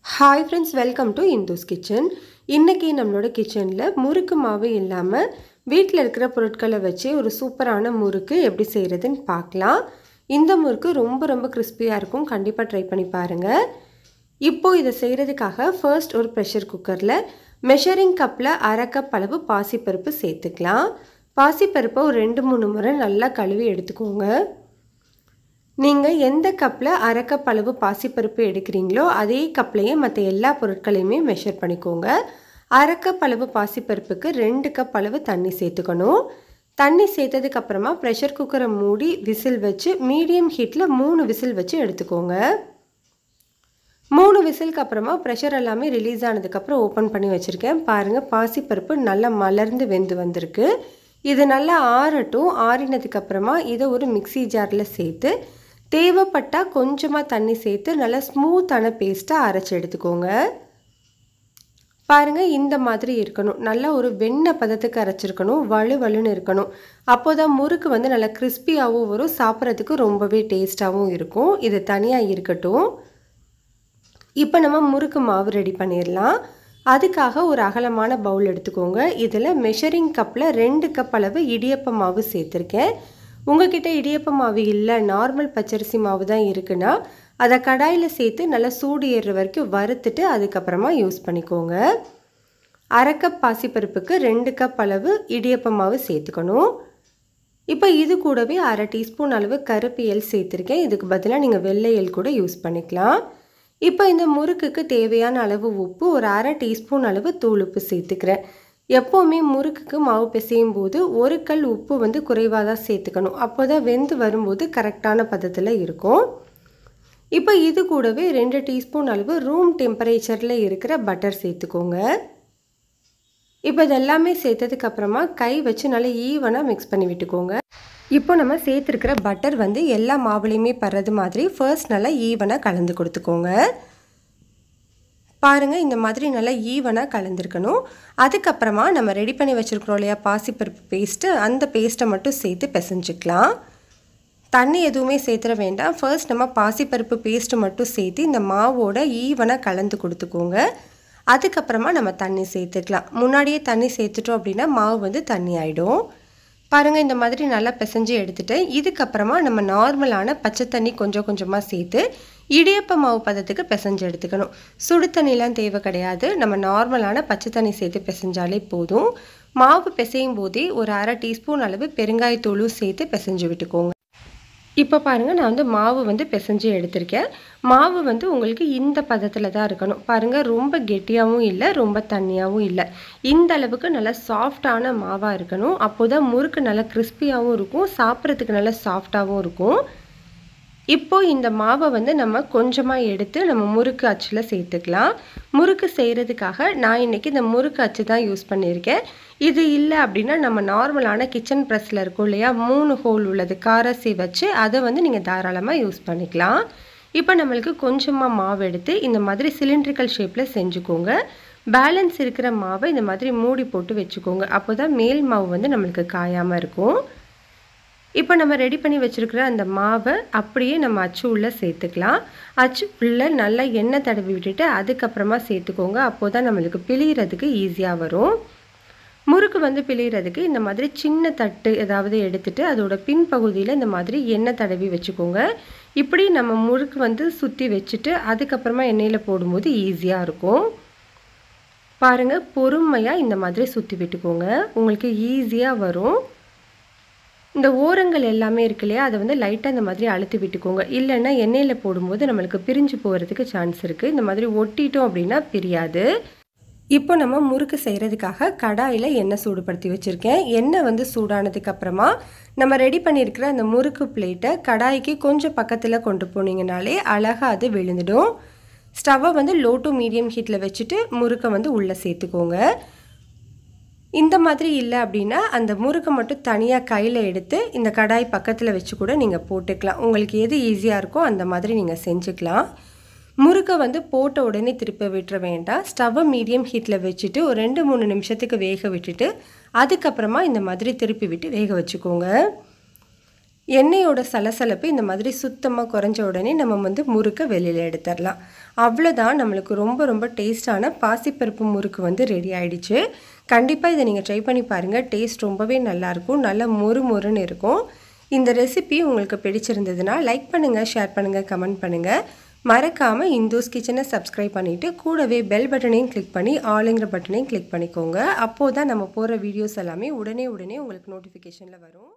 Hi friends, welcome to Indhu's kitchen. இன்னைக்கு நம்மளோட கிச்சன்ல முறுக்கு மாவு இல்லாம வீட்ல இருக்கிற பொருட்களை வச்சு ஒரு சூப்பரான முறுக்கு எப்படி செய்யறதுன்னு பார்க்கலாம். இந்த முறுக்கு ரொம்ப கிறிஸ்பியா இருக்கும். கண்டிப்பா ட்ரை பண்ணி பாருங்க. இப்போ இத செய்யிறதுக்காக ஃபர்ஸ்ட் ஒரு பிரஷர் குக்கர்ல மெஷரிங் கப்ல 1/2 கப் அளவு பாசிப்பருப்பு சேர்த்துக்கலாம். பாசிப்பருப்பை ஒரு 2-3 முறை நல்லா கழுவி எடுத்துக்கோங்க. நீங்க எந்த கப்ல 1/2 கப் அளவு பாசிப்பருப்பு எடுக்கிறீங்களோ அதே கப்லயே மற்ற எல்லா பொருட்களையுமே மெஷர் பண்ணிக்கோங்க. 1/2 கப் அளவு பாசிப்பருப்புக்கு 2 கப் அளவு தண்ணி சேர்த்துக்கணும். தண்ணி சேர்த்ததுக்கு அப்புறமா பிரஷர் குக்கரை மூடி விசில் வச்சு மீடியம் ஹீட்ல 3 விசில் வச்சு எடுத்துக்கோங்க. 3 விசிலுக்கு அப்புறமா பிரஷர் எல்லாமே ரிலீஸ் ஆனதுக்கு அப்புறம் ஓபன் பண்ணி வச்சிருக்கேன். பாருங்க பாசிப்பருப்பு நல்லா மலர்ந்து வெந்து வந்திருக்கு. இது நல்லா ஆறட்டும். ஆறினதுக்கு அப்புறமா இத ஒரு மிக்ஸி ஜார்ல சேர்த்து தேவைப்பட்டா கொஞ்சமா தண்ணி சேர்த்து நல்லா ஸ்மூத்தான பேஸ்டா அரைச்சு எடுத்துக்கோங்க. பாருங்க இந்த மாதிரி இருக்கணும். நல்ல ஒரு வெண்ணெய் பதத்துக்கு அரைச்சிருக்கணும். வழுவழுன்னு இருக்கணும். அப்போதான் முறுக்கு வந்து நல்லா கிறிஸ்பியாவும் வரும். சாப்பிட்றதுக்கு ரொம்பவே டேஸ்டாவும் இருக்கும். இது தனியா இருக்கட்டும். இப்போ நம்ம முறுக்கு மாவு ரெடி பண்ணிடலாம். அதுக்காக ஒரு அகலமான பவுல் எடுத்துக்கோங்க. இதில் மெஷரிங் கப்பில் 2 கப் அளவு இடியப்ப மாவு சேர்த்துருக்கேன். உங்ககிட்ட இடியப்ப மாவு இல்லை, நார்மல் பச்சரிசி மாவு தான் இருக்குன்னா அதை கடாயில் சேர்த்து நல்லா சூடு ஏறுற வரைக்கும் வறுத்துட்டு அதுக்கப்புறமா யூஸ் பண்ணிக்கோங்க. 1/2 கப் பாசிப்பருப்புக்கு 2 கப் அளவு இடியப்ப மாவு சேர்த்துக்கணும். இப்போ இது கூடவே 1/2 டீஸ்பூன் அளவு கருப்பு எள் சேர்த்துருக்கேன். இதுக்கு பதிலாக நீங்கள் வெள்ளை எள் கூட யூஸ் பண்ணிக்கலாம். இப்போ இந்த முறுக்குக்கு தேவையான அளவு உப்பு, ஒரு 1/2 டீஸ்பூன் அளவு தூள் உப்பு சேர்த்துக்கிறேன். எப்போவுமே முறுக்குக்கு மாவு பிசையும் போது ஒரு கல் உப்பு வந்து குறைவாக தான் சேர்த்துக்கணும். அப்போ தான் வெந்து வரும்போது கரெக்டான பதத்தில் இருக்கும். இப்போ இது கூடவே 2 டீஸ்பூன் அளவு ரூம் டெம்பரேச்சரில் இருக்கிற பட்டர் சேர்த்துக்கோங்க. இப்போ இதெல்லாமே சேர்த்ததுக்கு அப்புறமா கை வச்சு நல்லா ஈவனாக மிக்ஸ் பண்ணி விட்டுக்கோங்க. இப்போ நம்ம சேர்த்துருக்கிற பட்டர் வந்து எல்லா மாவுலையுமே படுறது மாதிரி ஃபர்ஸ்ட் நல்லா ஈவனாக கலந்து கொடுத்துக்கோங்க. பாருங்கள் இந்த மாதிரி நல்லா ஈவனாக கலந்துருக்கணும். அதுக்கப்புறமா நம்ம ரெடி பண்ணி வச்சுருக்கிறோம் இல்லையா பாசிப்பருப்பு பேஸ்ட்டு, அந்த பேஸ்ட்டை மட்டும் சேர்த்து பிசைஞ்சிக்கலாம். தண்ணி எதுவுமே சேர்த்துட வேண்டாம். ஃபர்ஸ்ட் நம்ம பாசிப்பருப்பு பேஸ்ட்டு மட்டும் சேர்த்து இந்த மாவோட ஈவனாக கலந்து கொடுத்துக்கோங்க. அதுக்கப்புறமா நம்ம தண்ணி சேர்த்துக்கலாம். முன்னாடியே தண்ணி சேர்த்துட்டோம் அப்படின்னா மாவு வந்து தண்ணி ஆகிடும். பாருங்கள் இந்த மாதிரி நல்லா பிசைஞ்சு எடுத்துகிட்டு இதுக்கப்புறமா நம்ம நார்மலான பச்சை தண்ணி கொஞ்சமாக சேர்த்து இடியப்ப மாவு பதத்துக்கு பிசைஞ்சு எடுத்துக்கணும். சுடு தண்ணிலாம் தேவை கிடையாது. நம்ம நார்மலான பச்சை தண்ணி சேர்த்து பிசைஞ்சாலே போதும். மாவு பிசையும் போதே ஒரு 1/2 டீஸ்பூன் அளவு பெருங்காயத்தூளும் சேர்த்து பிசைஞ்சு விட்டுக்கோங்க. இப்போ பாருங்கள் நான் வந்து மாவு வந்து பிசைஞ்சு எடுத்திருக்கேன். மாவு வந்து உங்களுக்கு இந்த பதத்தில் தான் இருக்கணும். பாருங்கள் ரொம்ப கெட்டியாகவும் இல்லை, ரொம்ப தண்ணியாகவும் இல்லை. இந்த அளவுக்கு நல்லா சாஃப்டான மாவாக இருக்கணும். அப்போ தான் முறுக்கு நல்லா கிறிஸ்பியாகவும் இருக்கும், சாப்பிட்றதுக்கு நல்லா சாஃப்டாகவும் இருக்கும். இப்போது இந்த மாவை வந்து நம்ம கொஞ்சமாக எடுத்து நம்ம முறுக்கு அச்சில் சேர்த்துக்கலாம். முறுக்கு செய்கிறதுக்காக நான் இன்றைக்கி இந்த முறுக்கு அச்சு தான் யூஸ் பண்ணியிருக்கேன். இது இல்லை அப்படின்னா நம்ம நார்மலான கிச்சன் ப்ரெஸ்ஸில் இருக்கும் இல்லையா 3 ஹோல் உள்ளது காரசி வச்சு அதை வந்து நீங்கள் தாராளமாக யூஸ் பண்ணிக்கலாம். இப்போ நம்மளுக்கு கொஞ்சமாக மாவு எடுத்து இந்த மாதிரி சிலிண்ட்ரிக்கல் ஷேப்பில் செஞ்சுக்கோங்க. பேலன்ஸ் இருக்கிற மாவை இந்த மாதிரி மூடி போட்டு வச்சுக்கோங்க. அப்போ தான் மேல் மாவு வந்து நம்மளுக்கு காயாமல் இருக்கும். இப்போ நம்ம ரெடி பண்ணி வச்சுருக்கிற அந்த மாவை அப்படியே நம்ம அச்சு உள்ளே சேர்த்துக்கலாம். அச்சு உள்ளே நல்லா எண்ணெய் தடவி விட்டுட்டு அதுக்கப்புறமா சேர்த்துக்கோங்க. அப்போ தான் நம்மளுக்கு பிழியறதுக்கு ஈஸியாக வரும். முறுக்கு வந்து பிழியறதுக்கு இந்த மாதிரி சின்ன தட்டு ஏதாவது எடுத்துட்டு அதோட பின்பகுதியில் இந்த மாதிரி எண்ணெய் தடவி வச்சுக்கோங்க. இப்படி நம்ம முறுக்கு வந்து சுற்றி வச்சுட்டு அதுக்கப்புறமா எண்ணெயில் போடும்போது ஈஸியாக இருக்கும். பாருங்கள் பொறுமையாக இந்த மாதிரி சுற்றி விட்டுக்கோங்க. உங்களுக்கு ஈஸியாக வரும். இந்த ஓரங்கள் எல்லாமே இருக்கு இல்லையா அதை வந்து லைட்டாக இந்த மாதிரி அழுத்தி விட்டுக்கோங்க. இல்லைன்னா எண்ணெயில் போடும்போது நம்மளுக்கு பிரிஞ்சு போகிறதுக்கு சான்ஸ் இருக்குது. இந்த மாதிரி ஒட்டிட்டோம் அப்படின்னா பிரியாது. இப்போ நம்ம முறுக்கு செய்கிறதுக்காக கடாயில் எண்ணெய் சூடுபடுத்தி வச்சுருக்கேன். எண்ணெய் வந்து சூடானதுக்கு அப்புறமா நம்ம ரெடி பண்ணியிருக்கிற அந்த முறுக்கு பிளேட்டை கடாய்க்கு கொஞ்சம் பக்கத்தில் கொண்டு போனீங்கனாலே அழகாக அது விழுந்துடும். ஸ்டவ்வை வந்து லோ டு மீடியம் ஹீட்டில் வச்சுட்டு முறுக்கை வந்து உள்ளே சேர்த்துக்கோங்க. இந்த மாதிரி இல்லை அப்படின்னா அந்த முறுக்கை மட்டும் தனியாக கையில் எடுத்து இந்த கடாய் பக்கத்தில் வச்சு கூட நீங்கள் போட்டுக்கலாம். உங்களுக்கு எது ஈஸியாக இருக்கோ அந்த மாதிரி நீங்கள் செஞ்சுக்கலாம். முறுக்கை வந்து போட்ட உடனே திருப்பி விட்டுற வேண்டாம். ஸ்டவ்வை மீடியம் ஹீட்டில் வச்சுட்டு ஒரு 2-3 நிமிஷத்துக்கு வேக விட்டுட்டு அதுக்கப்புறமா இந்த மாதிரி திருப்பி விட்டு வேக வச்சுக்கோங்க. எண்ணெயோட சலசலப்பு இந்த மாதிரி சுத்தமாக குறைஞ்ச உடனே நம்ம வந்து முறுக்கை வெளியில் எடுத்துடலாம். அவ்வளோதான், நம்மளுக்கு ரொம்ப ரொம்ப டேஸ்டான பாசிப்பருப்பு முறுக்கு வந்து ரெடி ஆகிடுச்சு. கண்டிப்பாக இதை நீங்கள் ட்ரை பண்ணி பாருங்கள். டேஸ்ட் ரொம்பவே நல்லாயிருக்கும், நல்லா மொறு மொறுன்னு இருக்கும். இந்த ரெசிபி உங்களுக்கு பிடிச்சிருந்ததுன்னா லைக் பண்ணுங்கள், ஷேர் பண்ணுங்கள், கமெண்ட் பண்ணுங்கள். மறக்காமல் இந்துஸ் கிச்சனை சப்ஸ்கிரைப் பண்ணிவிட்டு கூடவே பெல் பட்டனையும் கிளிக் பண்ணி ஆளுங்கிற பட்டனையும் கிளிக் பண்ணிக்கோங்க. அப்போது தான் நம்ம போகிற வீடியோஸ் எல்லாமே உடனே உங்களுக்கு நோட்டிஃபிகேஷனில் வரும்.